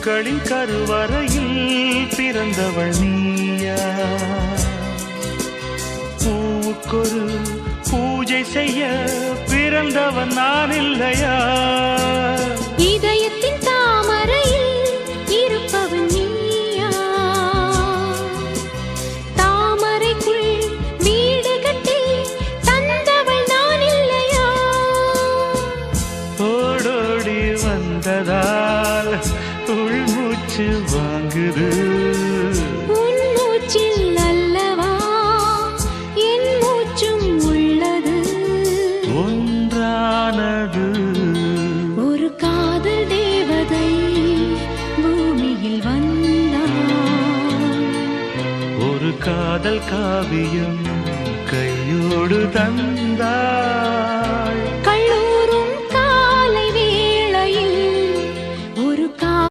பூக்களின் கருவறையில் பிறந்தவள் நீயா? பூவுக்கொரு பூஜை செய்ய பிறந்தவன் நான் இல்லையா? இதயத்தின் தாமரையில் இருப்பவன் நீயா? தாமரைக்குள் வீடு கட்டி தந்தவள் நான் இல்லையா? ஓடோடி வந்ததால் உள்மூச்சு வாங்குது. உன் மூச்சில் அல்லவா என் மூச்சும் உள்ளது. ஒன்றானது ஒரு காதல் தேவதை பூமியில் வந்தாள். ஒரு காதல் காவியம் கையோடு தந்தாள்.